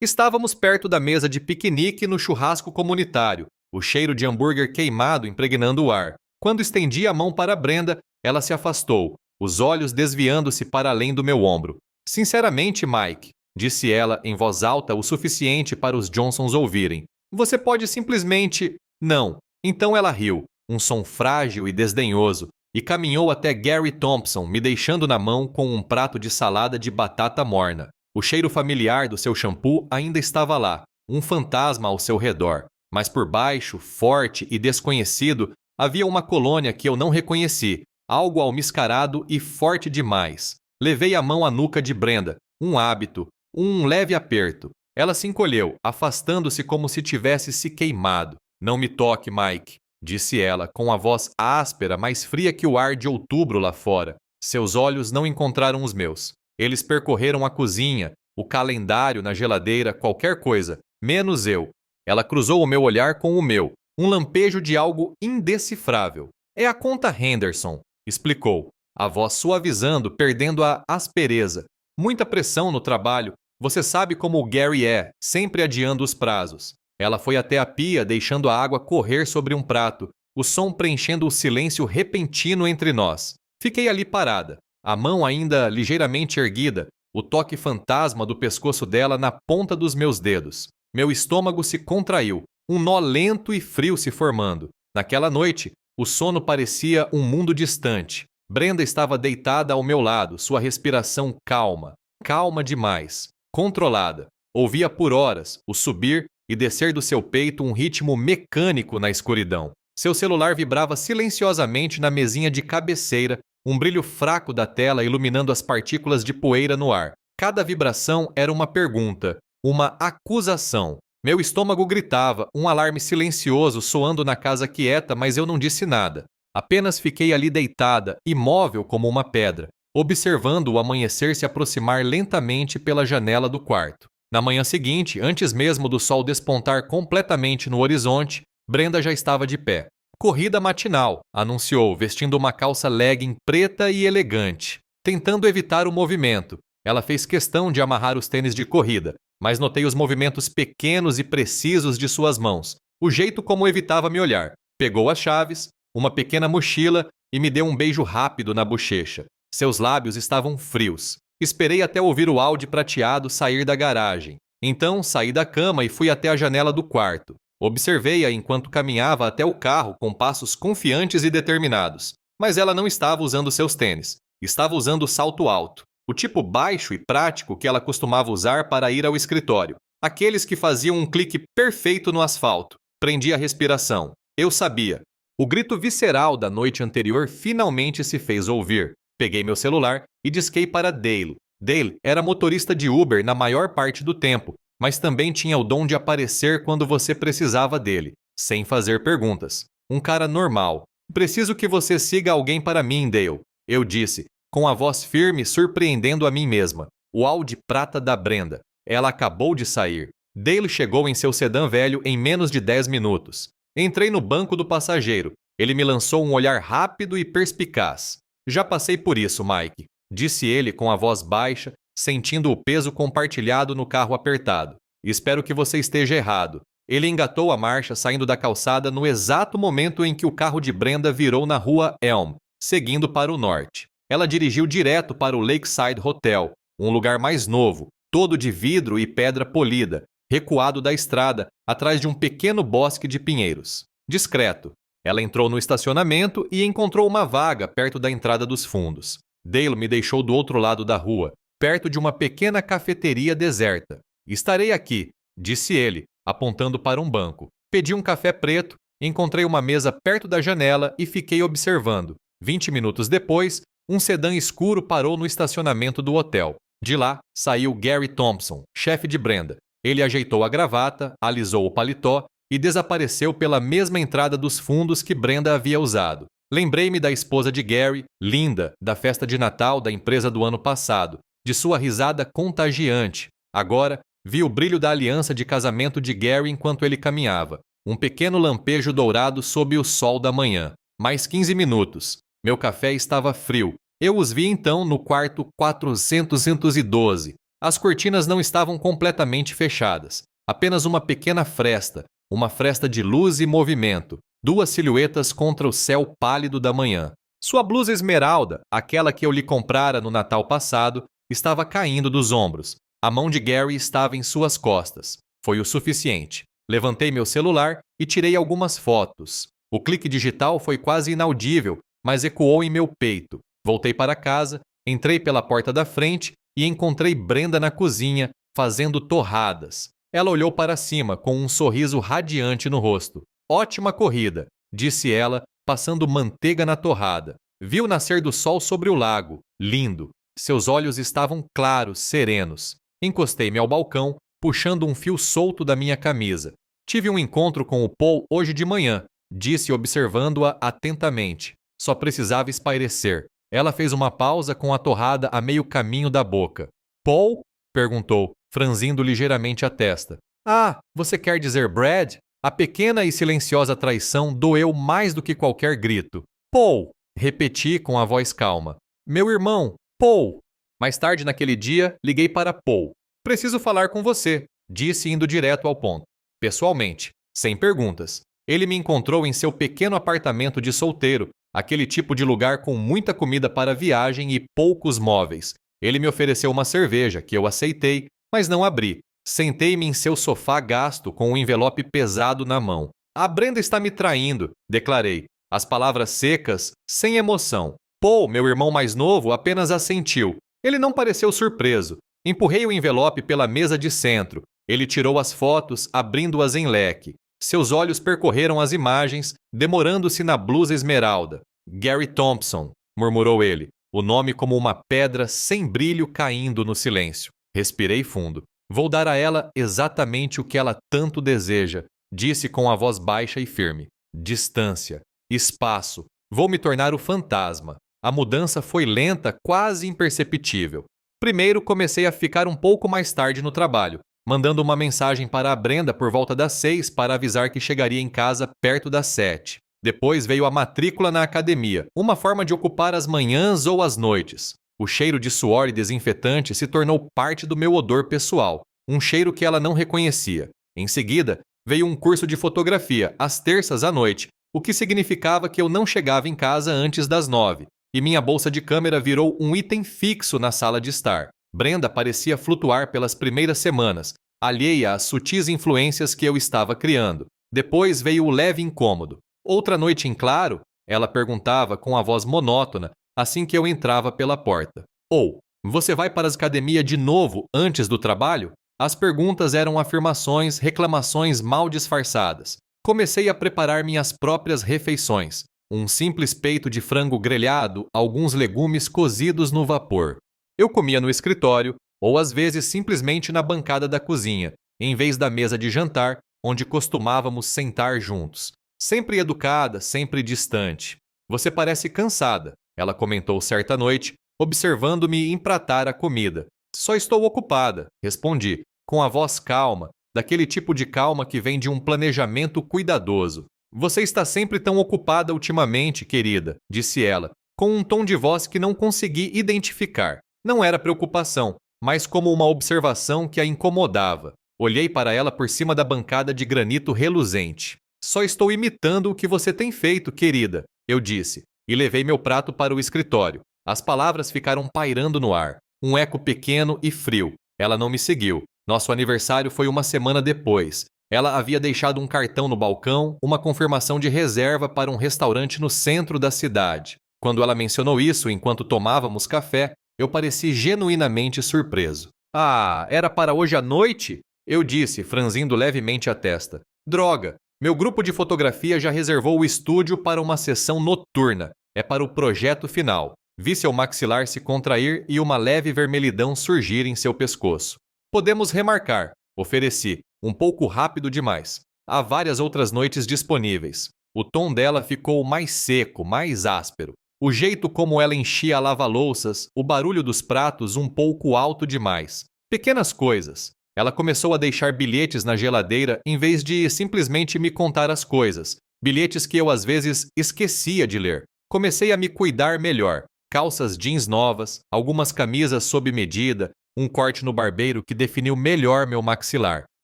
Estávamos perto da mesa de piquenique no churrasco comunitário, o cheiro de hambúrguer queimado impregnando o ar. Quando estendi a mão para Brenda, ela se afastou, os olhos desviando-se para além do meu ombro. Sinceramente, Mike, disse ela em voz alta o suficiente para os Johnsons ouvirem. Você pode simplesmente... Não. Então ela riu, um som frágil e desdenhoso, e caminhou até Gary Thompson, me deixando na mão com um prato de salada de batata morna. O cheiro familiar do seu shampoo ainda estava lá, um fantasma ao seu redor. Mas por baixo, forte e desconhecido, havia uma colônia que eu não reconheci, algo almiscarado e forte demais. Levei a mão à nuca de Brenda, um hábito, um leve aperto. Ela se encolheu, afastando-se como se tivesse se queimado. Não me toque, Mike, disse ela, com a voz áspera, mais fria que o ar de outubro lá fora. Seus olhos não encontraram os meus. Eles percorreram a cozinha, o calendário na geladeira, qualquer coisa, menos eu. Ela cruzou o meu olhar com o meu, um lampejo de algo indecifrável. É a conta Henderson, explicou, a voz suavizando, perdendo a aspereza. Muita pressão no trabalho. Você sabe como o Gary é, sempre adiando os prazos. Ela foi até a pia, deixando a água correr sobre um prato, o som preenchendo o silêncio repentino entre nós. Fiquei ali parada, a mão ainda ligeiramente erguida, o toque fantasma do pescoço dela na ponta dos meus dedos. Meu estômago se contraiu, um nó lento e frio se formando. Naquela noite, o sono parecia um mundo distante. Brenda estava deitada ao meu lado, sua respiração calma, calma demais, controlada. Ouvia por horas o subir e descer do seu peito um ritmo mecânico na escuridão. Seu celular vibrava silenciosamente na mesinha de cabeceira, um brilho fraco da tela iluminando as partículas de poeira no ar. Cada vibração era uma pergunta, uma acusação. Meu estômago gritava, um alarme silencioso soando na casa quieta, mas eu não disse nada. Apenas fiquei ali deitada, imóvel como uma pedra, observando o amanhecer se aproximar lentamente pela janela do quarto. Na manhã seguinte, antes mesmo do sol despontar completamente no horizonte, Brenda já estava de pé. Corrida matinal, anunciou, vestindo uma calça legging preta e elegante. Tentando evitar o movimento, ela fez questão de amarrar os tênis de corrida, mas notei os movimentos pequenos e precisos de suas mãos, o jeito como evitava me olhar. Pegou as chaves, uma pequena mochila e me deu um beijo rápido na bochecha. Seus lábios estavam frios. Esperei até ouvir o Audi prateado sair da garagem. Então saí da cama e fui até a janela do quarto. Observei-a enquanto caminhava até o carro com passos confiantes e determinados. Mas ela não estava usando seus tênis. Estava usando o salto alto, o tipo baixo e prático que ela costumava usar para ir ao escritório. Aqueles que faziam um clique perfeito no asfalto. Prendi a respiração. Eu sabia. O grito visceral da noite anterior finalmente se fez ouvir. Peguei meu celular e disquei para Dale. Dale era motorista de Uber na maior parte do tempo, mas também tinha o dom de aparecer quando você precisava dele, sem fazer perguntas. Um cara normal. Preciso que você siga alguém para mim, Dale, eu disse, com a voz firme surpreendendo a mim mesma. O Audi prata da Brenda. Ela acabou de sair. Dale chegou em seu sedã velho em menos de 10 minutos. Entrei no banco do passageiro. Ele me lançou um olhar rápido e perspicaz. Já passei por isso, Mike, disse ele com a voz baixa, sentindo o peso compartilhado no carro apertado. Espero que você esteja errado. Ele engatou a marcha saindo da calçada no exato momento em que o carro de Brenda virou na rua Elm, seguindo para o norte. Ela dirigiu direto para o Lakeside Hotel, um lugar mais novo, todo de vidro e pedra polida, recuado da estrada, atrás de um pequeno bosque de pinheiros. Discreto. Ela entrou no estacionamento e encontrou uma vaga perto da entrada dos fundos. Dale me deixou do outro lado da rua, perto de uma pequena cafeteria deserta. Estarei aqui, disse ele, apontando para um banco. Pedi um café preto, encontrei uma mesa perto da janela e fiquei observando. 20 minutos depois, um sedã escuro parou no estacionamento do hotel. De lá, saiu Gary Thompson, chefe de Brenda. Ele ajeitou a gravata, alisou o paletó e desapareceu pela mesma entrada dos fundos que Brenda havia usado. Lembrei-me da esposa de Gary, Linda, da festa de Natal da empresa do ano passado, de sua risada contagiante. Agora, vi o brilho da aliança de casamento de Gary enquanto ele caminhava. Um pequeno lampejo dourado sob o sol da manhã. Mais 15 minutos. Meu café estava frio. Eu os vi então no quarto 412. As cortinas não estavam completamente fechadas, apenas uma pequena fresta, uma fresta de luz e movimento, duas silhuetas contra o céu pálido da manhã. Sua blusa esmeralda, aquela que eu lhe comprara no Natal passado, estava caindo dos ombros. A mão de Gary estava em suas costas. Foi o suficiente. Levantei meu celular e tirei algumas fotos. O clique digital foi quase inaudível, mas ecoou em meu peito. Voltei para casa, entrei pela porta da frente e encontrei Brenda na cozinha, fazendo torradas. Ela olhou para cima com um sorriso radiante no rosto. Ótima corrida, disse ela, passando manteiga na torrada. Vi o nascer do sol sobre o lago. Lindo. Seus olhos estavam claros, serenos. Encostei-me ao balcão, puxando um fio solto da minha camisa. Tive um encontro com o Paul hoje de manhã, disse observando-a atentamente. Só precisava espairecer. Ela fez uma pausa com a torrada a meio caminho da boca. Paul? Perguntou, franzindo ligeiramente a testa. Ah, você quer dizer Brad? A pequena e silenciosa traição doeu mais do que qualquer grito. Paul! Repeti com a voz calma. Meu irmão, Paul! Mais tarde naquele dia, liguei para Paul. Preciso falar com você, disse indo direto ao ponto. Pessoalmente, sem perguntas. Ele me encontrou em seu pequeno apartamento de solteiro, aquele tipo de lugar com muita comida para viagem e poucos móveis. Ele me ofereceu uma cerveja, que eu aceitei, mas não abri. Sentei-me em seu sofá gasto com um envelope pesado na mão. A Brenda está me traindo, declarei. As palavras secas, sem emoção. Paul, meu irmão mais novo, apenas assentiu. Ele não pareceu surpreso. Empurrei o envelope pela mesa de centro. Ele tirou as fotos, abrindo-as em leque. Seus olhos percorreram as imagens, demorando-se na blusa esmeralda. Gary Thompson, murmurou ele, o nome como uma pedra sem brilho caindo no silêncio. Respirei fundo. Vou dar a ela exatamente o que ela tanto deseja, disse com a voz baixa e firme. Distância. Espaço. Vou me tornar o fantasma. A mudança foi lenta, quase imperceptível. Primeiro comecei a ficar um pouco mais tarde no trabalho, mandando uma mensagem para a Brenda por volta das 6 para avisar que chegaria em casa perto das 7. Depois veio a matrícula na academia, uma forma de ocupar as manhãs ou as noites. O cheiro de suor e desinfetante se tornou parte do meu odor pessoal, um cheiro que ela não reconhecia. Em seguida, veio um curso de fotografia, às terças à noite, o que significava que eu não chegava em casa antes das 9, e minha bolsa de câmera virou um item fixo na sala de estar. Brenda parecia flutuar pelas primeiras semanas, alheia às sutis influências que eu estava criando. Depois veio o leve incômodo. Outra noite em claro? Ela perguntava com a voz monótona, assim que eu entrava pela porta. Ou, você vai para a academia de novo antes do trabalho? As perguntas eram afirmações, reclamações mal disfarçadas. Comecei a preparar minhas próprias refeições. Um simples peito de frango grelhado, alguns legumes cozidos no vapor. Eu comia no escritório, ou às vezes simplesmente na bancada da cozinha, em vez da mesa de jantar, onde costumávamos sentar juntos. Sempre educada, sempre distante. Você parece cansada, ela comentou certa noite, observando-me empratar a comida. Só estou ocupada, respondi, com a voz calma, daquele tipo de calma que vem de um planejamento cuidadoso. Você está sempre tão ocupada ultimamente, querida, disse ela, com um tom de voz que não consegui identificar. Não era preocupação, mas como uma observação que a incomodava. Olhei para ela por cima da bancada de granito reluzente. Só estou imitando o que você tem feito, querida, eu disse, e levei meu prato para o escritório. As palavras ficaram pairando no ar. Um eco pequeno e frio. Ela não me seguiu. Nosso aniversário foi uma semana depois. Ela havia deixado um cartão no balcão, uma confirmação de reserva para um restaurante no centro da cidade. Quando ela mencionou isso enquanto tomávamos café, eu pareci genuinamente surpreso. Ah, era para hoje à noite? Eu disse, franzindo levemente a testa. Droga, meu grupo de fotografia já reservou o estúdio para uma sessão noturna. É para o projeto final. Vi seu maxilar se contrair e uma leve vermelhidão surgir em seu pescoço. Podemos remarcar, ofereci, um pouco rápido demais. Há várias outras noites disponíveis. O tom dela ficou mais seco, mais áspero. O jeito como ela enchia a lava-louças, o barulho dos pratos um pouco alto demais. Pequenas coisas. Ela começou a deixar bilhetes na geladeira em vez de simplesmente me contar as coisas. Bilhetes que eu às vezes esquecia de ler. Comecei a me cuidar melhor. Calças jeans novas, algumas camisas sob medida, um corte no barbeiro que definiu melhor meu maxilar.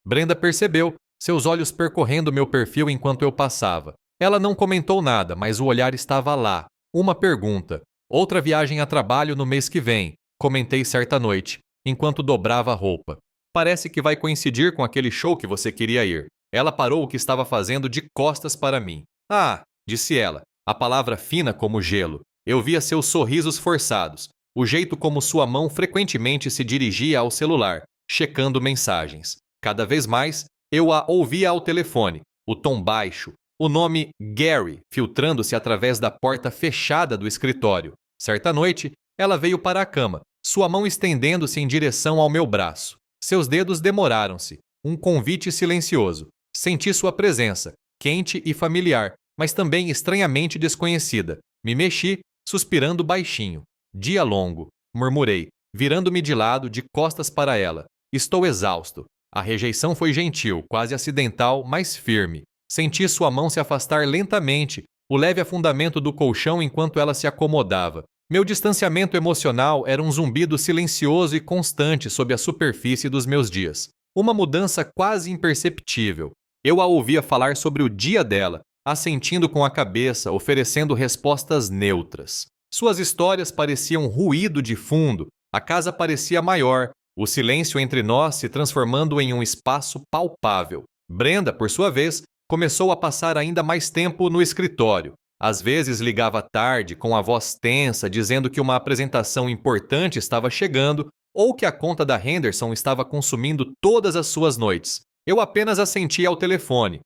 Brenda percebeu, seus olhos percorrendo meu perfil enquanto eu passava. Ela não comentou nada, mas o olhar estava lá. Uma pergunta. Outra viagem a trabalho no mês que vem, comentei certa noite, enquanto dobrava a roupa. Parece que vai coincidir com aquele show que você queria ir. Ela parou o que estava fazendo de costas para mim. Ah, disse ela, a palavra fina como gelo. Eu via seus sorrisos forçados, o jeito como sua mão frequentemente se dirigia ao celular, checando mensagens. Cada vez mais, eu a ouvia ao telefone, o tom baixo, o nome Gary filtrando-se através da porta fechada do escritório. Certa noite, ela veio para a cama, sua mão estendendo-se em direção ao meu braço. Seus dedos demoraram-se, um convite silencioso. Senti sua presença, quente e familiar, mas também estranhamente desconhecida. Me mexi, suspirando baixinho. Dia longo, murmurei, virando-me de lado, de costas para ela. Estou exausto. A rejeição foi gentil, quase acidental, mas firme. Senti sua mão se afastar lentamente, o leve afundamento do colchão enquanto ela se acomodava. Meu distanciamento emocional era um zumbido silencioso e constante sob a superfície dos meus dias. Uma mudança quase imperceptível. Eu a ouvia falar sobre o dia dela, assentindo com a cabeça, oferecendo respostas neutras. Suas histórias pareciam ruído de fundo, a casa parecia maior, o silêncio entre nós se transformando em um espaço palpável. Brenda, por sua vez, começou a passar ainda mais tempo no escritório. Às vezes ligava tarde, com a voz tensa, dizendo que uma apresentação importante estava chegando ou que a conta da Henderson estava consumindo todas as suas noites. Eu apenas assentia ao telefone.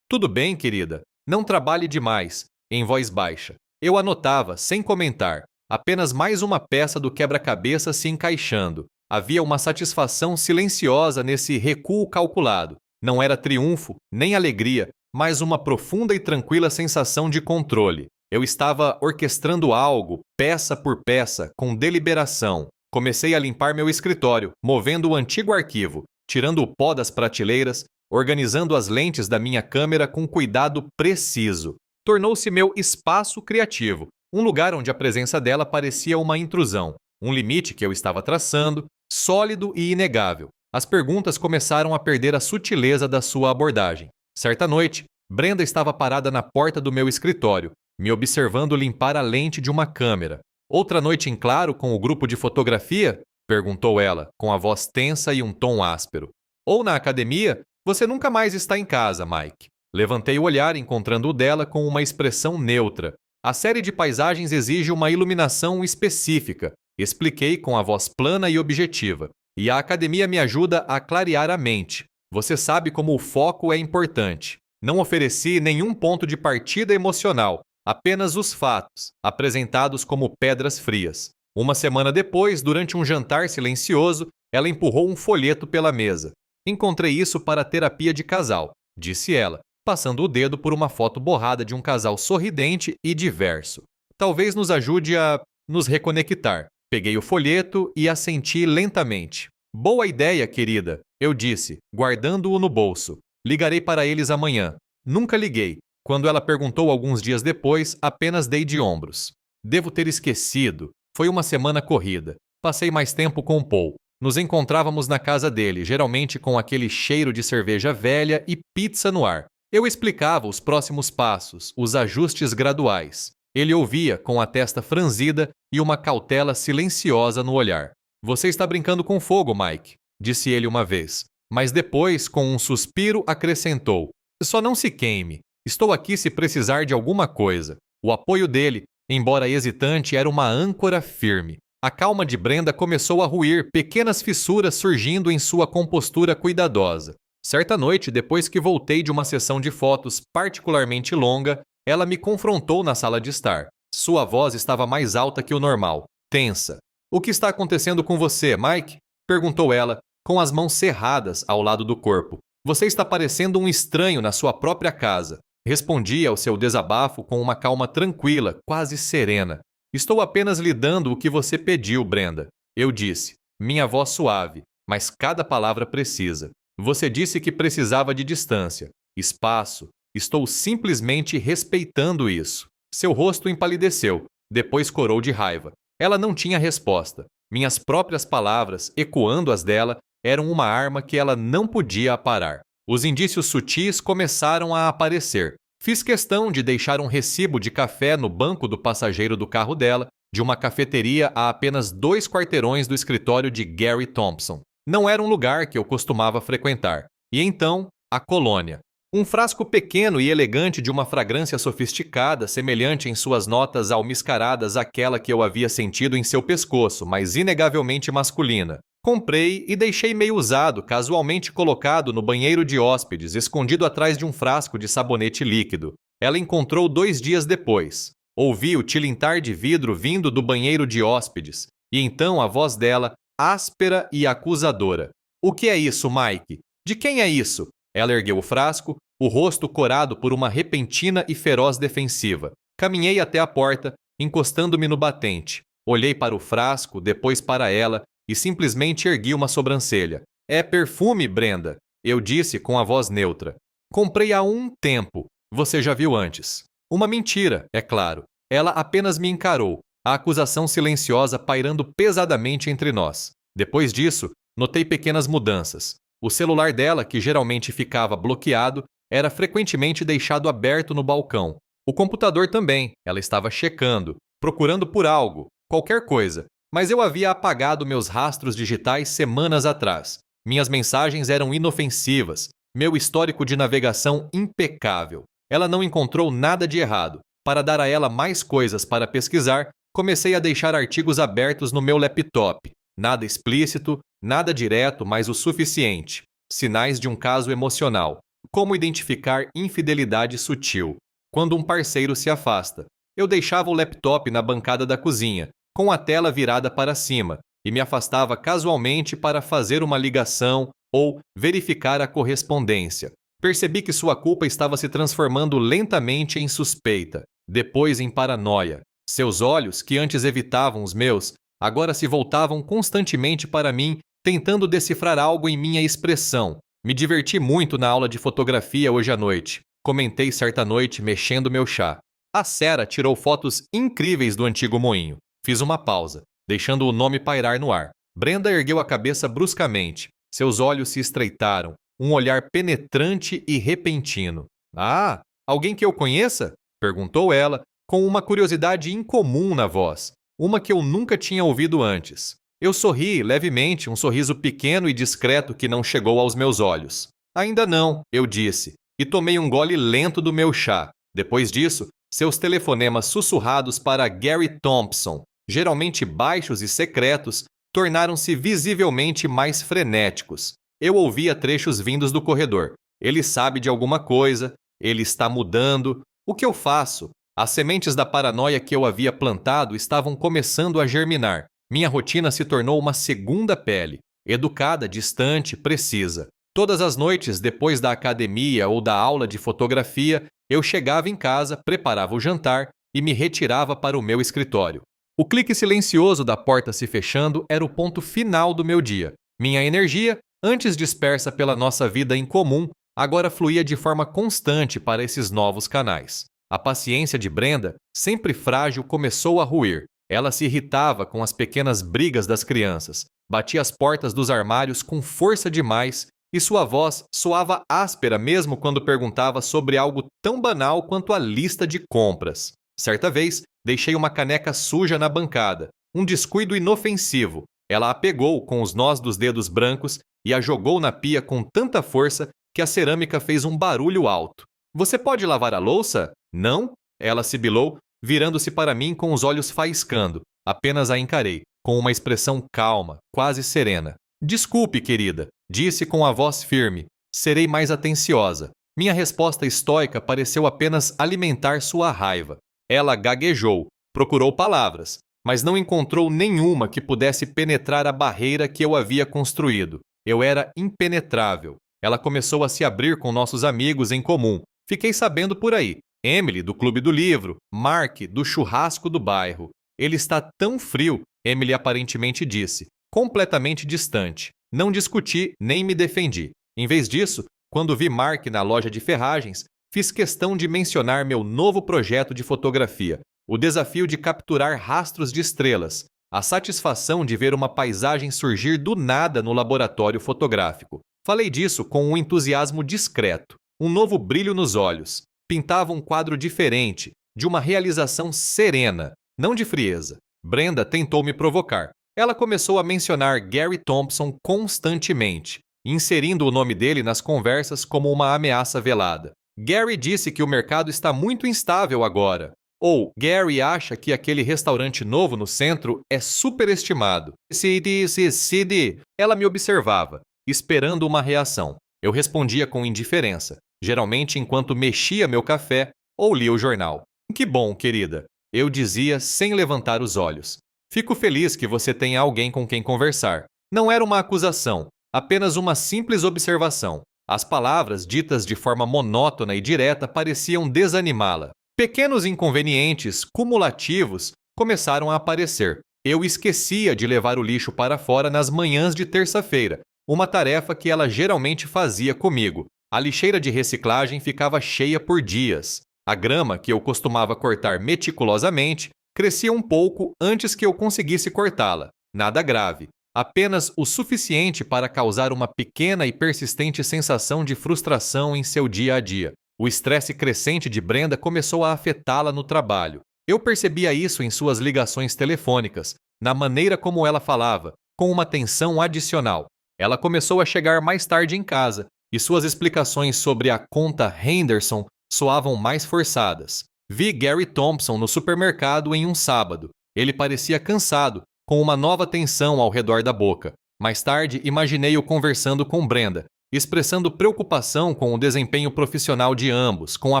Tudo bem, querida? Não trabalhe demais, em voz baixa. Eu anotava, sem comentar, apenas mais uma peça do quebra-cabeça se encaixando. Havia uma satisfação silenciosa nesse recuo calculado. Não era triunfo, nem alegria, mas uma profunda e tranquila sensação de controle. Eu estava orquestrando algo, peça por peça, com deliberação. Comecei a limpar meu escritório, movendo o antigo arquivo, tirando o pó das prateleiras, organizando as lentes da minha câmera com cuidado preciso. Tornou-se meu espaço criativo, um lugar onde a presença dela parecia uma intrusão, um limite que eu estava traçando, sólido e inegável. As perguntas começaram a perder a sutileza da sua abordagem. Certa noite, Brenda estava parada na porta do meu escritório, me observando limpar a lente de uma câmera. Outra noite em claro com o grupo de fotografia? Perguntou ela, com a voz tensa e um tom áspero. Ou na academia? Você nunca mais está em casa, Mike. Levantei o olhar, encontrando o dela com uma expressão neutra. A série de paisagens exige uma iluminação específica, expliquei com a voz plana e objetiva. E a academia me ajuda a clarear a mente. Você sabe como o foco é importante. Não ofereci nenhum ponto de partida emocional, apenas os fatos, apresentados como pedras frias. Uma semana depois, durante um jantar silencioso, ela empurrou um folheto pela mesa. Encontrei isso para a terapia de casal, disse ela, passando o dedo por uma foto borrada de um casal sorridente e diverso. Talvez nos ajude a nos reconectar. Peguei o folheto e assenti lentamente. Boa ideia, querida, eu disse, guardando-o no bolso. Ligarei para eles amanhã. Nunca liguei. Quando ela perguntou alguns dias depois, apenas dei de ombros. Devo ter esquecido. Foi uma semana corrida. Passei mais tempo com Paul. Nos encontrávamos na casa dele, geralmente com aquele cheiro de cerveja velha e pizza no ar. Eu explicava os próximos passos, os ajustes graduais. Ele ouvia com a testa franzida e uma cautela silenciosa no olhar. Você está brincando com fogo, Mike, disse ele uma vez. Mas depois, com um suspiro, acrescentou. Só não se queime. Estou aqui se precisar de alguma coisa. O apoio dele, embora hesitante, era uma âncora firme. A calma de Brenda começou a ruir, pequenas fissuras surgindo em sua compostura cuidadosa. Certa noite, depois que voltei de uma sessão de fotos particularmente longa, ela me confrontou na sala de estar. Sua voz estava mais alta que o normal, tensa. O que está acontecendo com você, Mike? Perguntou ela, com as mãos cerradas ao lado do corpo. Você está parecendo um estranho na sua própria casa. Respondi ao seu desabafo com uma calma tranquila, quase serena. Estou apenas lhe dando o que você pediu, Brenda. Eu disse, minha voz suave, mas cada palavra precisa. Você disse que precisava de distância, espaço. Estou simplesmente respeitando isso. Seu rosto empalideceu, depois corou de raiva. Ela não tinha resposta. Minhas próprias palavras, ecoando as dela, eram uma arma que ela não podia aparar. Os indícios sutis começaram a aparecer. Fiz questão de deixar um recibo de café no banco do passageiro do carro dela, de uma cafeteria a apenas 2 quarteirões do escritório de Gary Thompson. Não era um lugar que eu costumava frequentar. E então, a colônia. Um frasco pequeno e elegante de uma fragrância sofisticada, semelhante em suas notas almiscaradas àquela que eu havia sentido em seu pescoço, mas inegavelmente masculina. Comprei e deixei meio usado, casualmente colocado no banheiro de hóspedes, escondido atrás de um frasco de sabonete líquido. Ela encontrou 2 dias depois. Ouvi o tilintar de vidro vindo do banheiro de hóspedes, e então a voz dela, áspera e acusadora. "O que é isso, Mike? De quem é isso?" Ela ergueu o frasco, o rosto corado por uma repentina e feroz defensiva. Caminhei até a porta, encostando-me no batente. Olhei para o frasco, depois para ela, e simplesmente ergui uma sobrancelha. "É perfume, Brenda," eu disse com a voz neutra. "Comprei há um tempo. Você já viu antes." Uma mentira, é claro. Ela apenas me encarou, a acusação silenciosa pairando pesadamente entre nós. Depois disso, notei pequenas mudanças. O celular dela, que geralmente ficava bloqueado, era frequentemente deixado aberto no balcão. O computador também, ela estava checando, procurando por algo, qualquer coisa, mas eu havia apagado meus rastros digitais semanas atrás. Minhas mensagens eram inofensivas, meu histórico de navegação impecável. Ela não encontrou nada de errado. Para dar a ela mais coisas para pesquisar, comecei a deixar artigos abertos no meu laptop. Nada explícito, nada direto, mas o suficiente. Sinais de um caso emocional. Como identificar infidelidade sutil? Quando um parceiro se afasta. Eu deixava o laptop na bancada da cozinha, com a tela virada para cima, e me afastava casualmente para fazer uma ligação ou verificar a correspondência. Percebi que sua culpa estava se transformando lentamente em suspeita, depois em paranoia. Seus olhos, que antes evitavam os meus, agora se voltavam constantemente para mim, tentando decifrar algo em minha expressão. Me diverti muito na aula de fotografia hoje à noite. Comentei certa noite, mexendo meu chá. A Sarah tirou fotos incríveis do antigo moinho. Fiz uma pausa, deixando o nome pairar no ar. Brenda ergueu a cabeça bruscamente. Seus olhos se estreitaram, um olhar penetrante e repentino. "Ah, alguém que eu conheça?" perguntou ela, com uma curiosidade incomum na voz, uma que eu nunca tinha ouvido antes. Eu sorri levemente, um sorriso pequeno e discreto que não chegou aos meus olhos. "Ainda não," eu disse, e tomei um gole lento do meu chá. Depois disso, seus telefonemas sussurrados para Gary Thompson, geralmente baixos e secretos, tornaram-se visivelmente mais frenéticos. Eu ouvia trechos vindos do corredor. "Ele sabe de alguma coisa, ele está mudando. O que eu faço?" As sementes da paranoia que eu havia plantado estavam começando a germinar. Minha rotina se tornou uma segunda pele, educada, distante, precisa. Todas as noites, depois da academia ou da aula de fotografia, eu chegava em casa, preparava o jantar e me retirava para o meu escritório. O clique silencioso da porta se fechando era o ponto final do meu dia. Minha energia, antes dispersa pela nossa vida em comum, agora fluía de forma constante para esses novos canais. A paciência de Brenda, sempre frágil, começou a ruir. Ela se irritava com as pequenas brigas das crianças, batia as portas dos armários com força demais e sua voz soava áspera mesmo quando perguntava sobre algo tão banal quanto a lista de compras. Certa vez, deixei uma caneca suja na bancada, um descuido inofensivo. Ela a pegou com os nós dos dedos brancos e a jogou na pia com tanta força que a cerâmica fez um barulho alto. "Você pode lavar a louça?" "Não?" Ela sibilou, virando-se para mim com os olhos faiscando. Apenas a encarei, com uma expressão calma, quase serena. "Desculpe, querida," disse com a voz firme. "Serei mais atenciosa." Minha resposta estoica pareceu apenas alimentar sua raiva. Ela gaguejou, procurou palavras, mas não encontrou nenhuma que pudesse penetrar a barreira que eu havia construído. Eu era impenetrável. Ela começou a se abrir com nossos amigos em comum. Fiquei sabendo por aí. Emily, do Clube do Livro. Mark, do churrasco do bairro. "Ele está tão frio," Emily aparentemente disse, completamente distante. Não discuti nem me defendi. Em vez disso, quando vi Mark na loja de ferragens, fiz questão de mencionar meu novo projeto de fotografia, o desafio de capturar rastros de estrelas, a satisfação de ver uma paisagem surgir do nada no laboratório fotográfico. Falei disso com um entusiasmo discreto, um novo brilho nos olhos. Pintava um quadro diferente, de uma realização serena, não de frieza. Brenda tentou me provocar. Ela começou a mencionar Gary Thompson constantemente, inserindo o nome dele nas conversas como uma ameaça velada. Gary disse que o mercado está muito instável agora. Ou Gary acha que aquele restaurante novo no centro é superestimado. Sid. Ela me observava, esperando uma reação. Eu respondia com indiferença, geralmente enquanto mexia meu café ou lia o jornal. Que bom, querida, eu dizia sem levantar os olhos. Fico feliz que você tenha alguém com quem conversar. Não era uma acusação, apenas uma simples observação. As palavras, ditas de forma monótona e direta, pareciam desanimá-la. Pequenos inconvenientes, cumulativos, começaram a aparecer. Eu esquecia de levar o lixo para fora nas manhãs de terça-feira, uma tarefa que ela geralmente fazia comigo. A lixeira de reciclagem ficava cheia por dias. A grama, que eu costumava cortar meticulosamente, crescia um pouco antes que eu conseguisse cortá-la. Nada grave, apenas o suficiente para causar uma pequena e persistente sensação de frustração em seu dia a dia. O estresse crescente de Brenda começou a afetá-la no trabalho. Eu percebia isso em suas ligações telefônicas, na maneira como ela falava, com uma tensão adicional. Ela começou a chegar mais tarde em casa, e suas explicações sobre a conta Henderson soavam mais forçadas. Vi Gary Thompson no supermercado em um sábado. Ele parecia cansado, com uma nova tensão ao redor da boca. Mais tarde, imaginei-o conversando com Brenda, expressando preocupação com o desempenho profissional de ambos, com a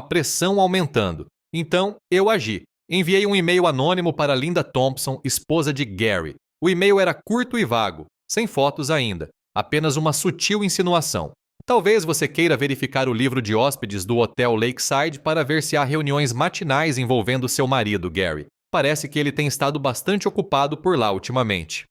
pressão aumentando. Então, eu agi. Enviei um e-mail anônimo para Linda Thompson, esposa de Gary. O e-mail era curto e vago, sem fotos ainda, apenas uma sutil insinuação. Talvez você queira verificar o livro de hóspedes do Hotel Lakeside para ver se há reuniões matinais envolvendo seu marido, Gary. Parece que ele tem estado bastante ocupado por lá ultimamente.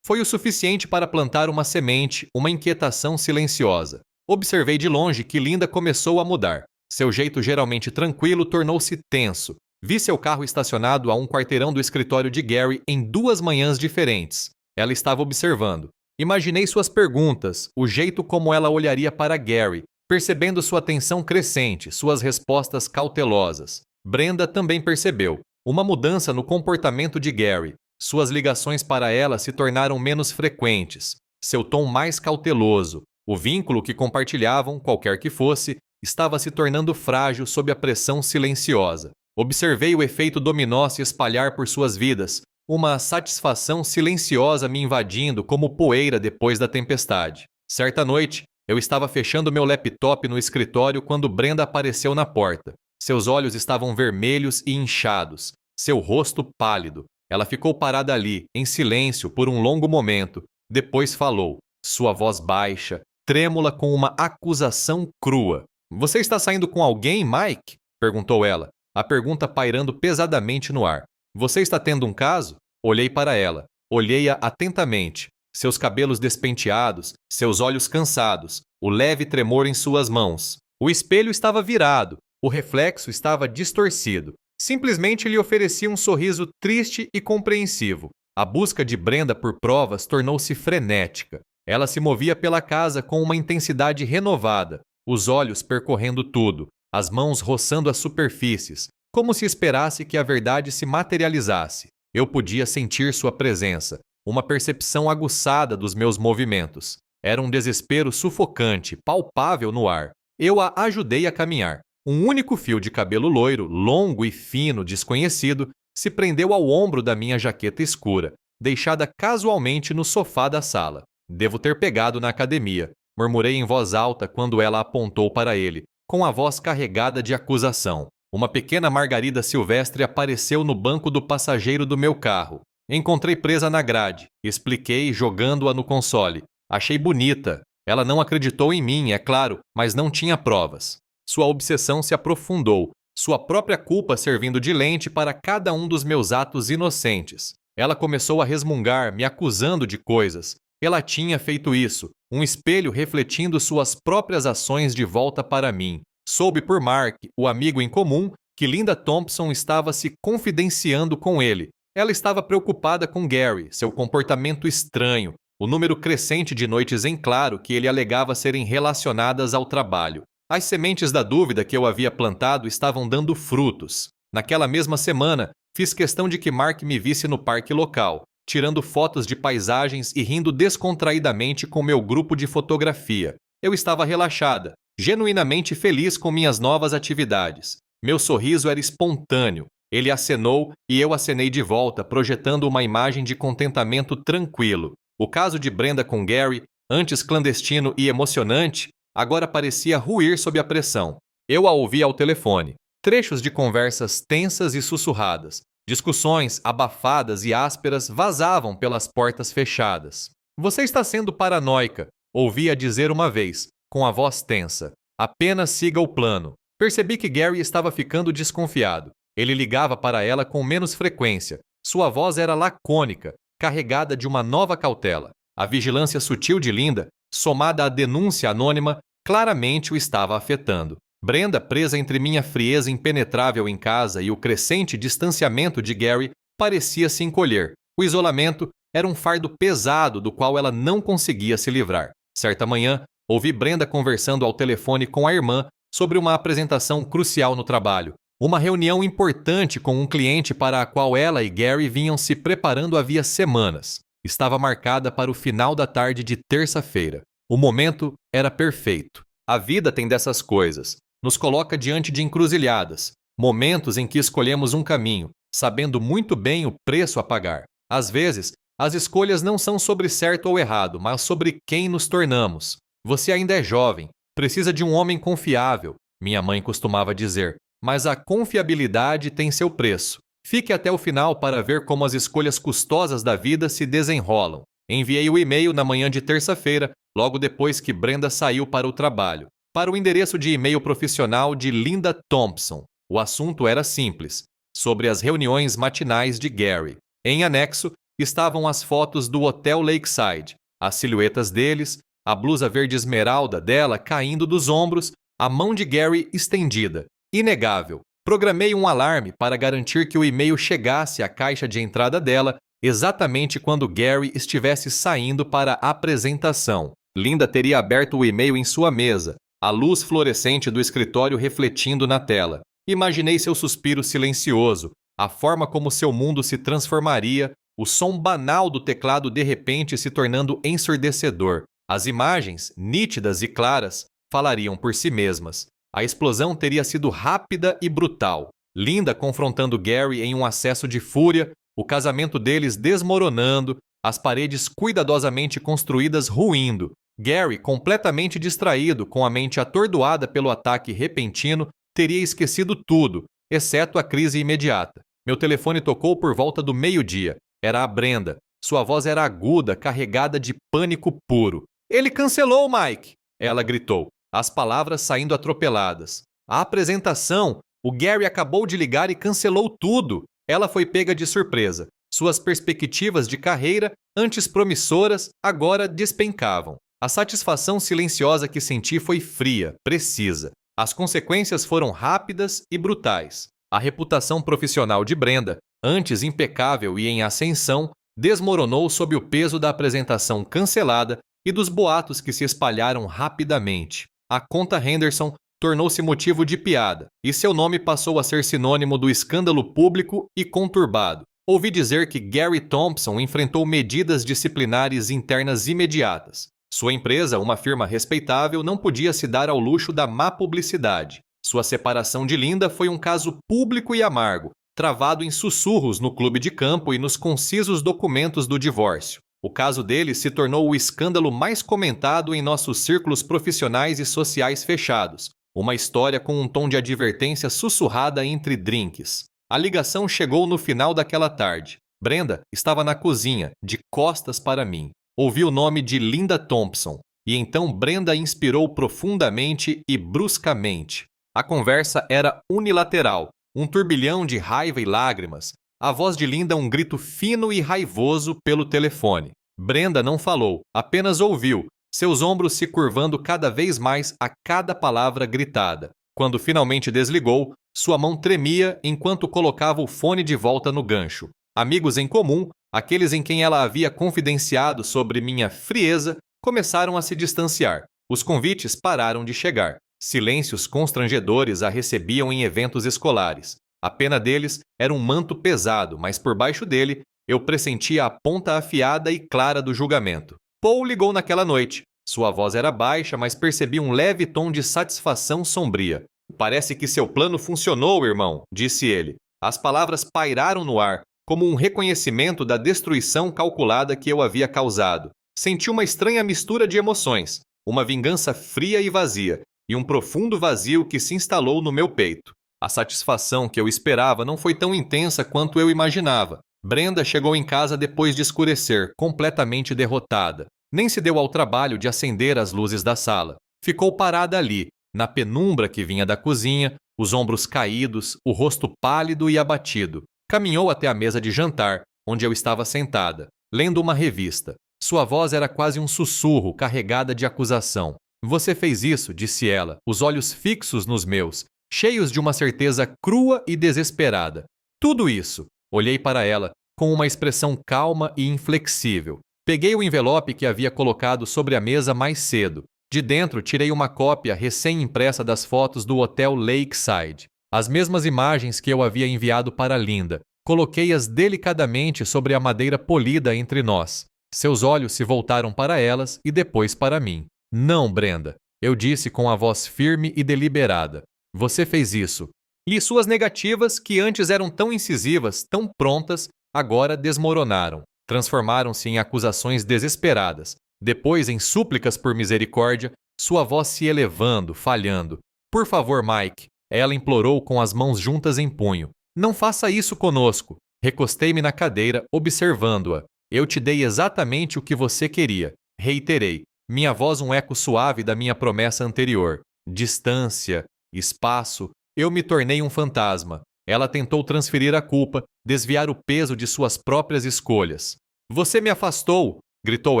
Foi o suficiente para plantar uma semente, uma inquietação silenciosa. Observei de longe que Linda começou a mudar. Seu jeito geralmente tranquilo tornou-se tenso. Vi seu carro estacionado a um quarteirão do escritório de Gary em 2 manhãs diferentes. Ela estava observando. Imaginei suas perguntas, o jeito como ela olharia para Gary, percebendo sua tensão crescente, suas respostas cautelosas. Brenda também percebeu uma mudança no comportamento de Gary. Suas ligações para ela se tornaram menos frequentes, seu tom mais cauteloso. O vínculo que compartilhavam, qualquer que fosse, estava se tornando frágil sob a pressão silenciosa. Observei o efeito dominó se espalhar por suas vidas, uma satisfação silenciosa me invadindo como poeira depois da tempestade. Certa noite, eu estava fechando meu laptop no escritório quando Brenda apareceu na porta. Seus olhos estavam vermelhos e inchados, seu rosto pálido. Ela ficou parada ali, em silêncio, por um longo momento. Depois falou, sua voz baixa, trêmula com uma acusação crua. "Você está saindo com alguém, Mike?" perguntou ela, a pergunta pairando pesadamente no ar. "Você está tendo um caso?" Olhei para ela. Olhei-a atentamente. Seus cabelos despenteados, seus olhos cansados, o leve tremor em suas mãos. O espelho estava virado, o reflexo estava distorcido. Simplesmente lhe oferecia um sorriso triste e compreensivo. A busca de Brenda por provas tornou-se frenética. Ela se movia pela casa com uma intensidade renovada, os olhos percorrendo tudo, as mãos roçando as superfícies, como se esperasse que a verdade se materializasse. Eu podia sentir sua presença, uma percepção aguçada dos meus movimentos. Era um desespero sufocante, palpável no ar. Eu a ajudei a caminhar. Um único fio de cabelo loiro, longo e fino, desconhecido, se prendeu ao ombro da minha jaqueta escura, deixada casualmente no sofá da sala. "Devo ter pegado na academia", murmurei em voz alta quando ela apontou para ele, com a voz carregada de acusação. Uma pequena margarida silvestre apareceu no banco do passageiro do meu carro. Encontrei presa na grade. Expliquei, jogando-a no console. Achei bonita. Ela não acreditou em mim, é claro, mas não tinha provas. Sua obsessão se aprofundou, sua própria culpa servindo de lente para cada um dos meus atos inocentes. Ela começou a resmungar, me acusando de coisas. Ela tinha feito isso, um espelho refletindo suas próprias ações de volta para mim. Soube por Mark, o amigo em comum, que Linda Thompson estava se confidenciando com ele. Ela estava preocupada com Gary, seu comportamento estranho, o número crescente de noites em claro que ele alegava serem relacionadas ao trabalho. As sementes da dúvida que eu havia plantado estavam dando frutos. Naquela mesma semana, fiz questão de que Mark me visse no parque local, tirando fotos de paisagens e rindo descontraidamente com meu grupo de fotografia. Eu estava relaxada, genuinamente feliz com minhas novas atividades. Meu sorriso era espontâneo. Ele acenou e eu acenei de volta, projetando uma imagem de contentamento tranquilo. O caso de Brenda com Gary, antes clandestino e emocionante, agora parecia ruir sob a pressão. Eu a ouvi ao telefone. Trechos de conversas tensas e sussurradas. Discussões abafadas e ásperas vazavam pelas portas fechadas. Você está sendo paranoica, ouvi-a dizer uma vez, com a voz tensa. Apenas siga o plano. Percebi que Gary estava ficando desconfiado. Ele ligava para ela com menos frequência. Sua voz era lacônica, carregada de uma nova cautela. A vigilância sutil de Linda, somada à denúncia anônima, claramente o estava afetando. Brenda, presa entre minha frieza impenetrável em casa e o crescente distanciamento de Gary, parecia se encolher. O isolamento era um fardo pesado do qual ela não conseguia se livrar. Certa manhã, ouvi Brenda conversando ao telefone com a irmã sobre uma apresentação crucial no trabalho. Uma reunião importante com um cliente para a qual ela e Gary vinham se preparando havia semanas. Estava marcada para o final da tarde de terça-feira. O momento era perfeito. A vida tem dessas coisas. Nos coloca diante de encruzilhadas, momentos em que escolhemos um caminho, sabendo muito bem o preço a pagar. Às vezes, as escolhas não são sobre certo ou errado, mas sobre quem nos tornamos. Você ainda é jovem, precisa de um homem confiável, minha mãe costumava dizer, mas a confiabilidade tem seu preço. Fique até o final para ver como as escolhas custosas da vida se desenrolam. Enviei o e-mail na manhã de terça-feira, logo depois que Brenda saiu para o trabalho, para o endereço de e-mail profissional de Linda Thompson. O assunto era simples, sobre as reuniões matinais de Gary. Em anexo, estavam as fotos do Hotel Lakeside, as silhuetas deles, a blusa verde esmeralda dela caindo dos ombros, a mão de Gary estendida. Inegável. Programei um alarme para garantir que o e-mail chegasse à caixa de entrada dela exatamente quando Gary estivesse saindo para a apresentação. Linda teria aberto o e-mail em sua mesa, a luz fluorescente do escritório refletindo na tela. Imaginei seu suspiro silencioso, a forma como seu mundo se transformaria, o som banal do teclado de repente se tornando ensurdecedor. As imagens, nítidas e claras, falariam por si mesmas. A explosão teria sido rápida e brutal. Linda confrontando Gary em um acesso de fúria, o casamento deles desmoronando, as paredes cuidadosamente construídas ruindo. Gary, completamente distraído, com a mente atordoada pelo ataque repentino, teria esquecido tudo, exceto a crise imediata. Meu telefone tocou por volta do meio-dia. Era a Brenda. Sua voz era aguda, carregada de pânico puro. "Ele cancelou, Mike!" ela gritou, as palavras saindo atropeladas. "A apresentação! O Gary acabou de ligar e cancelou tudo!" Ela foi pega de surpresa. Suas perspectivas de carreira, antes promissoras, agora despencavam. A satisfação silenciosa que senti foi fria, precisa. As consequências foram rápidas e brutais. A reputação profissional de Brenda, antes impecável e em ascensão, desmoronou sob o peso da apresentação cancelada e dos boatos que se espalharam rapidamente. A conta Henderson tornou-se motivo de piada, e seu nome passou a ser sinônimo do escândalo público e conturbado. Ouvi dizer que Gary Thompson enfrentou medidas disciplinares internas imediatas. Sua empresa, uma firma respeitável, não podia se dar ao luxo da má publicidade. Sua separação de Linda foi um caso público e amargo, travado em sussurros no clube de campo e nos concisos documentos do divórcio. O caso dele se tornou o escândalo mais comentado em nossos círculos profissionais e sociais fechados, uma história com um tom de advertência sussurrada entre drinks. A ligação chegou no final daquela tarde. Brenda estava na cozinha, de costas para mim. Ouvi o nome de Linda Thompson, e então Brenda inspirou profundamente e bruscamente. A conversa era unilateral, um turbilhão de raiva e lágrimas. A voz de Linda um grito fino e raivoso pelo telefone. Brenda não falou, apenas ouviu, seus ombros se curvando cada vez mais a cada palavra gritada. Quando finalmente desligou, sua mão tremia enquanto colocava o fone de volta no gancho. Amigos em comum, aqueles em quem ela havia confidenciado sobre minha frieza, começaram a se distanciar. Os convites pararam de chegar. Silêncios constrangedores a recebiam em eventos escolares. A pena deles era um manto pesado, mas por baixo dele eu pressentia a ponta afiada e clara do julgamento. Paul ligou naquela noite. Sua voz era baixa, mas percebi um leve tom de satisfação sombria. Parece que seu plano funcionou, irmão, disse ele. As palavras pairaram no ar, como um reconhecimento da destruição calculada que eu havia causado. Senti uma estranha mistura de emoções, uma vingança fria e vazia, e um profundo vazio que se instalou no meu peito. A satisfação que eu esperava não foi tão intensa quanto eu imaginava. Brenda chegou em casa depois de escurecer, completamente derrotada. Nem se deu ao trabalho de acender as luzes da sala. Ficou parada ali, na penumbra que vinha da cozinha, os ombros caídos, o rosto pálido e abatido. Caminhou até a mesa de jantar, onde eu estava sentada, lendo uma revista. Sua voz era quase um sussurro, carregada de acusação. Você fez isso, disse ela, os olhos fixos nos meus, cheios de uma certeza crua e desesperada. Tudo isso. Olhei para ela, com uma expressão calma e inflexível. Peguei o envelope que havia colocado sobre a mesa mais cedo. De dentro, tirei uma cópia recém-impressa das fotos do Hotel Lakeside. As mesmas imagens que eu havia enviado para Linda. Coloquei-as delicadamente sobre a madeira polida entre nós. Seus olhos se voltaram para elas e depois para mim. Não, Brenda, eu disse com a voz firme e deliberada. Você fez isso. E suas negativas, que antes eram tão incisivas, tão prontas, agora desmoronaram. Transformaram-se em acusações desesperadas. Depois em súplicas por misericórdia, sua voz se elevando, falhando. Por favor, Mike, ela implorou com as mãos juntas em punho. Não faça isso conosco. Recostei-me na cadeira, observando-a. Eu te dei exatamente o que você queria. Reiterei. Minha voz um eco suave da minha promessa anterior. Distância, espaço. Eu me tornei um fantasma. Ela tentou transferir a culpa, desviar o peso de suas próprias escolhas. Você me afastou, gritou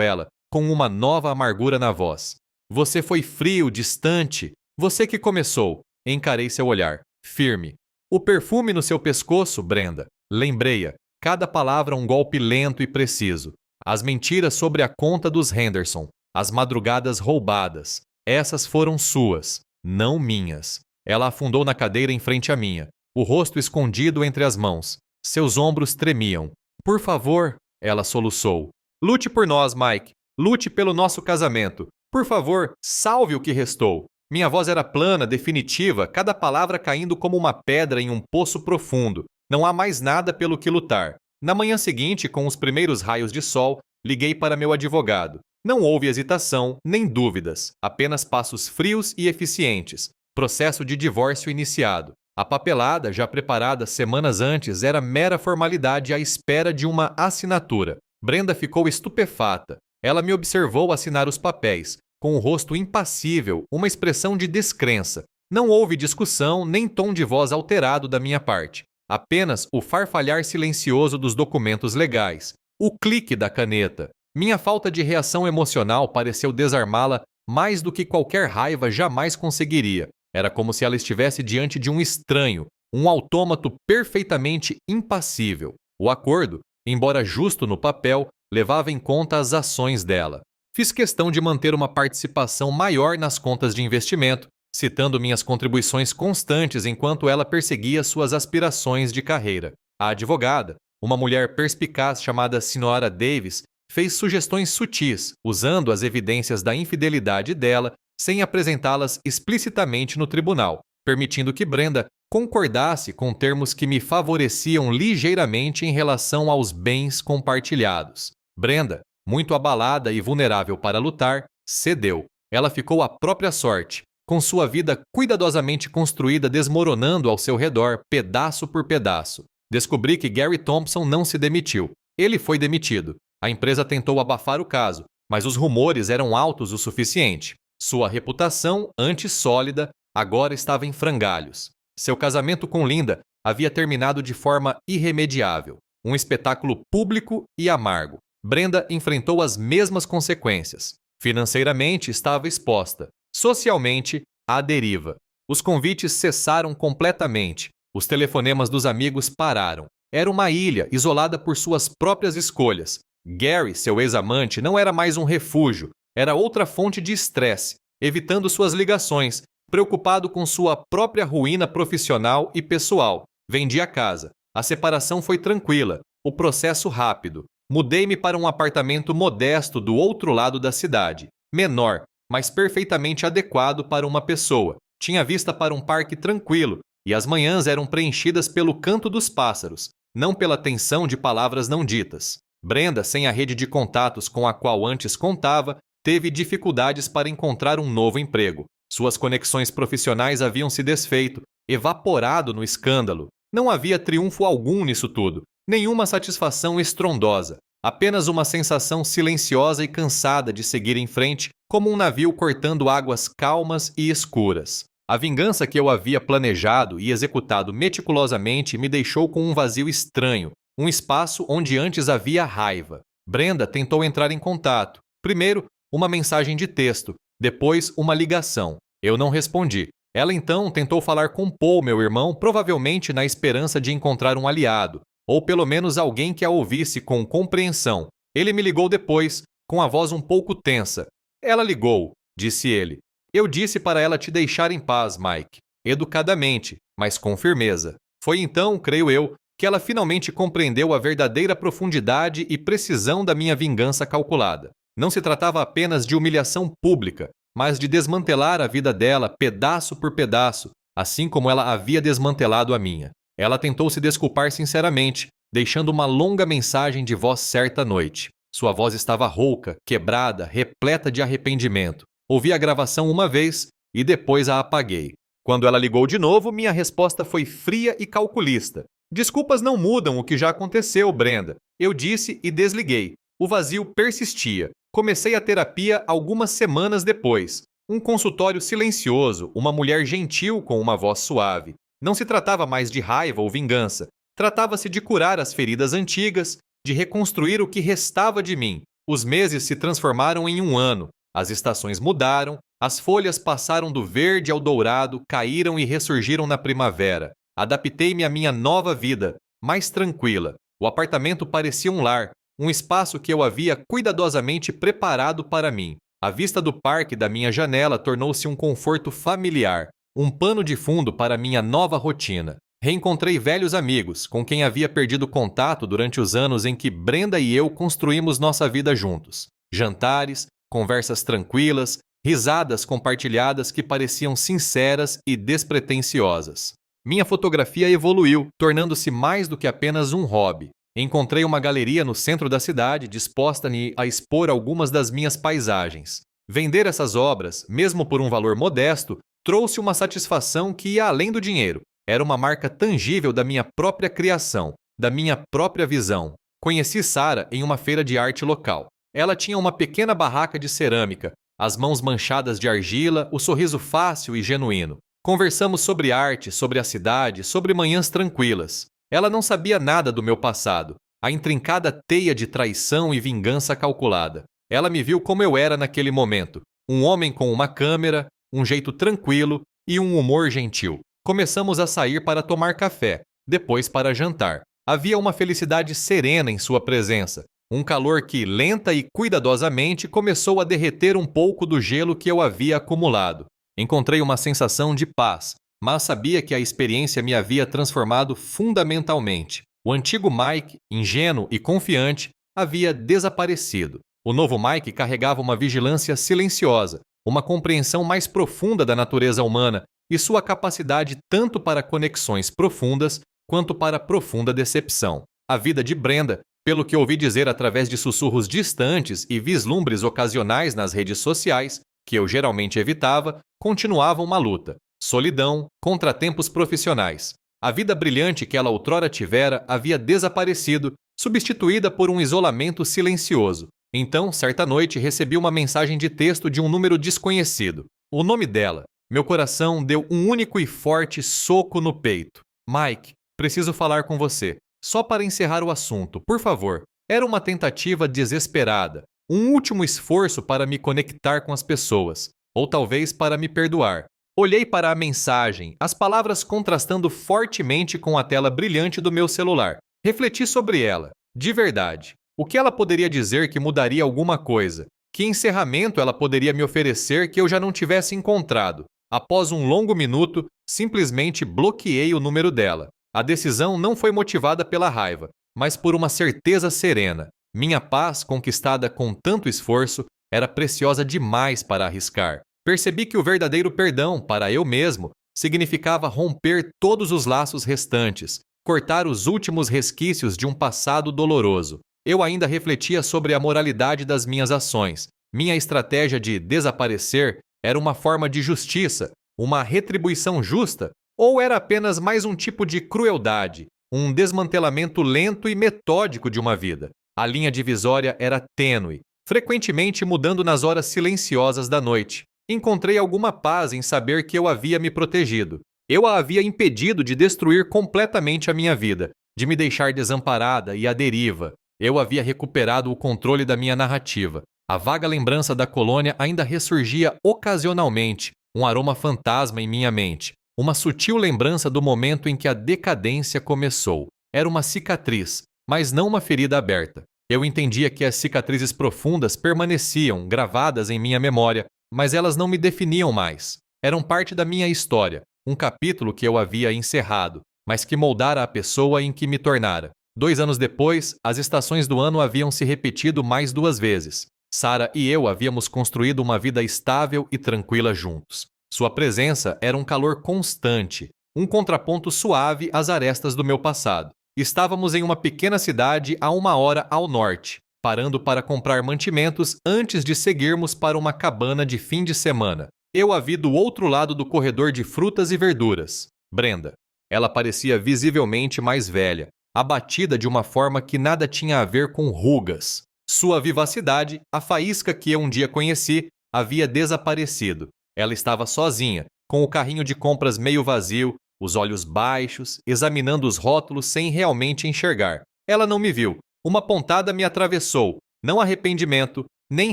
ela, com uma nova amargura na voz. Você foi frio, distante. Você que começou. Encarei seu olhar, firme. O perfume no seu pescoço, Brenda. Lembrei-a. Cada palavra um golpe lento e preciso. As mentiras sobre a conta dos Henderson. As madrugadas roubadas. Essas foram suas, não minhas. Ela afundou na cadeira em frente à minha, o rosto escondido entre as mãos. Seus ombros tremiam. Por favor, ela soluçou. Lute por nós, Mike. Lute pelo nosso casamento. Por favor, salve o que restou. Minha voz era plana, definitiva, cada palavra caindo como uma pedra em um poço profundo. Não há mais nada pelo que lutar. Na manhã seguinte, com os primeiros raios de sol, liguei para meu advogado. Não houve hesitação, nem dúvidas, apenas passos frios e eficientes. Processo de divórcio iniciado. A papelada, já preparada semanas antes, era mera formalidade à espera de uma assinatura. Brenda ficou estupefata. Ela me observou assinar os papéis, com o rosto impassível, uma expressão de descrença. Não houve discussão nem tom de voz alterado da minha parte. Apenas o farfalhar silencioso dos documentos legais. O clique da caneta. Minha falta de reação emocional pareceu desarmá-la mais do que qualquer raiva jamais conseguiria. Era como se ela estivesse diante de um estranho, um autômato perfeitamente impassível. O acordo, embora justo no papel, levava em conta as ações dela. Fiz questão de manter uma participação maior nas contas de investimento, citando minhas contribuições constantes enquanto ela perseguia suas aspirações de carreira. A advogada, uma mulher perspicaz chamada Sra. Davis, fez sugestões sutis, usando as evidências da infidelidade dela, sem apresentá-las explicitamente no tribunal, permitindo que Brenda concordasse com termos que me favoreciam ligeiramente em relação aos bens compartilhados. Brenda, muito abalada e vulnerável para lutar, cedeu. Ela ficou à própria sorte, com sua vida cuidadosamente construída desmoronando ao seu redor, pedaço por pedaço. Descobri que Gary Thompson não se demitiu. Ele foi demitido. A empresa tentou abafar o caso, mas os rumores eram altos o suficiente. Sua reputação, antes sólida, agora estava em frangalhos. Seu casamento com Linda havia terminado de forma irremediável. Um espetáculo público e amargo. Brenda enfrentou as mesmas consequências. Financeiramente estava exposta. Socialmente, à deriva. Os convites cessaram completamente. Os telefonemas dos amigos pararam. Era uma ilha, isolada por suas próprias escolhas. Gary, seu ex-amante, não era mais um refúgio, era outra fonte de estresse, evitando suas ligações, preocupado com sua própria ruína profissional e pessoal. Vendi a casa. A separação foi tranquila, o processo rápido. Mudei-me para um apartamento modesto do outro lado da cidade, menor, mas perfeitamente adequado para uma pessoa. Tinha vista para um parque tranquilo, e as manhãs eram preenchidas pelo canto dos pássaros, não pela tensão de palavras não ditas. Brenda, sem a rede de contatos com a qual antes contava, teve dificuldades para encontrar um novo emprego. Suas conexões profissionais haviam se desfeito, evaporado no escândalo. Não havia triunfo algum nisso tudo, nenhuma satisfação estrondosa, apenas uma sensação silenciosa e cansada de seguir em frente, como um navio cortando águas calmas e escuras. A vingança que eu havia planejado e executado meticulosamente me deixou com um vazio estranho, um espaço onde antes havia raiva. Brenda tentou entrar em contato. Primeiro, uma mensagem de texto, depois uma ligação. Eu não respondi. Ela então tentou falar com Paul, meu irmão, provavelmente na esperança de encontrar um aliado, ou pelo menos alguém que a ouvisse com compreensão. Ele me ligou depois, com a voz um pouco tensa. Ela ligou, disse ele. Eu disse para ela te deixar em paz, Mike. Educadamente, mas com firmeza. Foi então, creio eu, que ela finalmente compreendeu a verdadeira profundidade e precisão da minha vingança calculada. Não se tratava apenas de humilhação pública, mas de desmantelar a vida dela pedaço por pedaço, assim como ela havia desmantelado a minha. Ela tentou se desculpar sinceramente, deixando uma longa mensagem de voz certa noite. Sua voz estava rouca, quebrada, repleta de arrependimento. Ouvi a gravação uma vez e depois a apaguei. Quando ela ligou de novo, minha resposta foi fria e calculista. Desculpas não mudam o que já aconteceu, Brenda. Eu disse e desliguei. O vazio persistia. Comecei a terapia algumas semanas depois. Um consultório silencioso, uma mulher gentil com uma voz suave. Não se tratava mais de raiva ou vingança. Tratava-se de curar as feridas antigas, de reconstruir o que restava de mim. Os meses se transformaram em um ano. As estações mudaram, as folhas passaram do verde ao dourado, caíram e ressurgiram na primavera. Adaptei-me à minha nova vida, mais tranquila. O apartamento parecia um lar, um espaço que eu havia cuidadosamente preparado para mim. A vista do parque da minha janela tornou-se um conforto familiar, um pano de fundo para minha nova rotina. Reencontrei velhos amigos, com quem havia perdido contato durante os anos em que Brenda e eu construímos nossa vida juntos. Jantares, conversas tranquilas, risadas compartilhadas que pareciam sinceras e despretensiosas. Minha fotografia evoluiu, tornando-se mais do que apenas um hobby. Encontrei uma galeria no centro da cidade disposta a expor algumas das minhas paisagens. Vender essas obras, mesmo por um valor modesto, trouxe uma satisfação que ia além do dinheiro. Era uma marca tangível da minha própria criação, da minha própria visão. Conheci Sarah em uma feira de arte local. Ela tinha uma pequena barraca de cerâmica, as mãos manchadas de argila, o sorriso fácil e genuíno. Conversamos sobre arte, sobre a cidade, sobre manhãs tranquilas. Ela não sabia nada do meu passado, a intrincada teia de traição e vingança calculada. Ela me viu como eu era naquele momento, um homem com uma câmera, um jeito tranquilo e um humor gentil. Começamos a sair para tomar café, depois para jantar. Havia uma felicidade serena em sua presença, um calor que, lenta e cuidadosamente, começou a derreter um pouco do gelo que eu havia acumulado. Encontrei uma sensação de paz, mas sabia que a experiência me havia transformado fundamentalmente. O antigo Mike, ingênuo e confiante, havia desaparecido. O novo Mike carregava uma vigilância silenciosa, uma compreensão mais profunda da natureza humana e sua capacidade tanto para conexões profundas quanto para profunda decepção. A vida de Brenda, pelo que ouvi dizer através de sussurros distantes e vislumbres ocasionais nas redes sociais, que eu geralmente evitava, continuava uma luta. Solidão, contratempos profissionais. A vida brilhante que ela outrora tivera havia desaparecido, substituída por um isolamento silencioso. Então, certa noite, recebi uma mensagem de texto de um número desconhecido. O nome dela. Meu coração deu um único e forte soco no peito. Mike, preciso falar com você. Só para encerrar o assunto, por favor. Era uma tentativa desesperada, um último esforço para me conectar com as pessoas, ou talvez para me perdoar. Olhei para a mensagem, as palavras contrastando fortemente com a tela brilhante do meu celular. Refleti sobre ela, de verdade. O que ela poderia dizer que mudaria alguma coisa? Que encerramento ela poderia me oferecer que eu já não tivesse encontrado? Após um longo minuto, simplesmente bloqueei o número dela. A decisão não foi motivada pela raiva, mas por uma certeza serena. Minha paz, conquistada com tanto esforço, era preciosa demais para arriscar. Percebi que o verdadeiro perdão, para eu mesmo, significava romper todos os laços restantes, cortar os últimos resquícios de um passado doloroso. Eu ainda refletia sobre a moralidade das minhas ações. Minha estratégia de desaparecer era uma forma de justiça, uma retribuição justa, ou era apenas mais um tipo de crueldade, um desmantelamento lento e metódico de uma vida? A linha divisória era tênue, frequentemente mudando nas horas silenciosas da noite. Encontrei alguma paz em saber que eu havia me protegido. Eu a havia impedido de destruir completamente a minha vida, de me deixar desamparada e à deriva. Eu havia recuperado o controle da minha narrativa. A vaga lembrança da colônia ainda ressurgia ocasionalmente, um aroma fantasma em minha mente. Uma sutil lembrança do momento em que a decadência começou. Era uma cicatriz, mas não uma ferida aberta. Eu entendia que as cicatrizes profundas permaneciam gravadas em minha memória, mas elas não me definiam mais. Eram parte da minha história, um capítulo que eu havia encerrado, mas que moldara a pessoa em que me tornara. 2 anos depois, as estações do ano haviam se repetido mais 2 vezes. Sara e eu havíamos construído uma vida estável e tranquila juntos. Sua presença era um calor constante, um contraponto suave às arestas do meu passado. Estávamos em uma pequena cidade a 1 hora ao norte, parando para comprar mantimentos antes de seguirmos para uma cabana de fim de semana. Eu a vi do outro lado do corredor de frutas e verduras. Brenda. Ela parecia visivelmente mais velha, abatida de uma forma que nada tinha a ver com rugas. Sua vivacidade, a faísca que eu um dia conheci, havia desaparecido. Ela estava sozinha, com o carrinho de compras meio vazio, os olhos baixos, examinando os rótulos sem realmente enxergar. Ela não me viu. Uma pontada me atravessou, não arrependimento, nem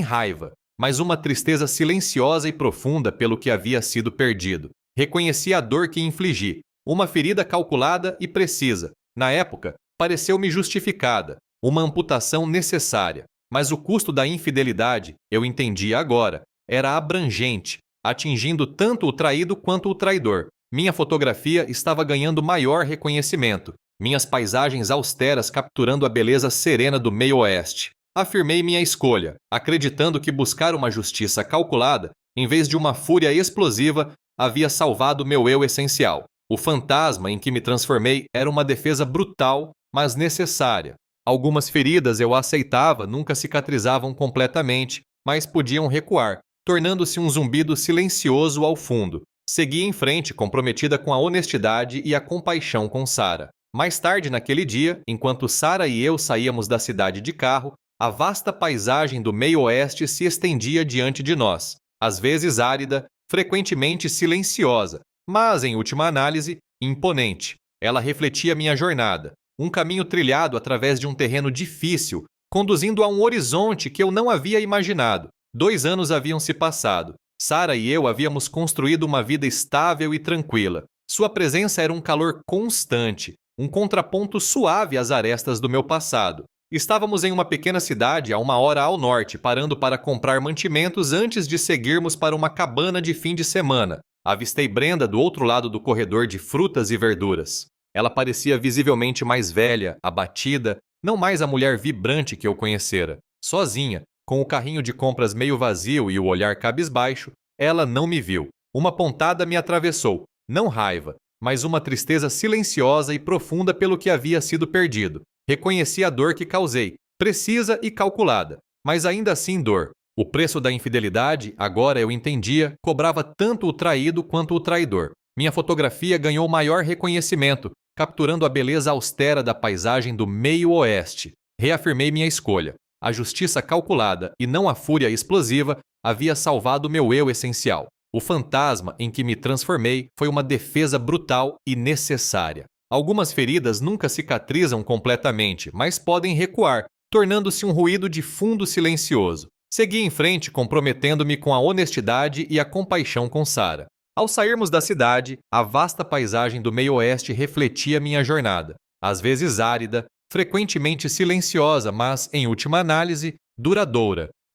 raiva, mas uma tristeza silenciosa e profunda pelo que havia sido perdido. Reconheci a dor que infligi, uma ferida calculada e precisa. Na época, pareceu-me justificada, uma amputação necessária, mas o custo da infidelidade, eu entendia agora, era abrangente, atingindo tanto o traído quanto o traidor. Minha fotografia estava ganhando maior reconhecimento, minhas paisagens austeras capturando a beleza serena do meio-oeste. Afirmei minha escolha, acreditando que buscar uma justiça calculada, em vez de uma fúria explosiva, havia salvado meu eu essencial. O fantasma em que me transformei era uma defesa brutal, mas necessária. Algumas feridas eu aceitava nunca cicatrizavam completamente, mas podiam recuar, tornando-se um zumbido silencioso ao fundo. Segui em frente, comprometida com a honestidade e a compaixão com Sara. Mais tarde naquele dia, enquanto Sara e eu saíamos da cidade de carro, a vasta paisagem do meio-oeste se estendia diante de nós, às vezes árida, frequentemente silenciosa, mas, em última análise, imponente. Ela refletia minha jornada, um caminho trilhado através de um terreno difícil, conduzindo a um horizonte que eu não havia imaginado. 2 anos haviam se passado. Sara e eu havíamos construído uma vida estável e tranquila. Sua presença era um calor constante, um contraponto suave às arestas do meu passado. Estávamos em uma pequena cidade a 1 hora ao norte, parando para comprar mantimentos antes de seguirmos para uma cabana de fim de semana. Avistei Brenda do outro lado do corredor de frutas e verduras. Ela parecia visivelmente mais velha, abatida, não mais a mulher vibrante que eu conhecera. Sozinha, com o carrinho de compras meio vazio e o olhar cabisbaixo, ela não me viu. Uma pontada me atravessou, não raiva, mas uma tristeza silenciosa e profunda pelo que havia sido perdido. Reconheci a dor que causei, precisa e calculada, mas ainda assim dor. O preço da infidelidade, agora eu entendia, cobrava tanto o traído quanto o traidor. Minha fotografia ganhou maior reconhecimento, capturando a beleza austera da paisagem do meio-oeste. Reafirmei minha escolha. A justiça calculada e não a fúria explosiva havia salvado meu eu essencial. O fantasma em que me transformei foi uma defesa brutal e necessária. Algumas feridas nunca cicatrizam completamente, mas podem recuar, tornando-se um ruído de fundo silencioso. Segui em frente, comprometendo-me com a honestidade e a compaixão com Sara. Ao sairmos da cidade, a vasta paisagem do meio-oeste refletia minha jornada, às vezes árida, frequentemente silenciosa, mas, em última análise, duradoura.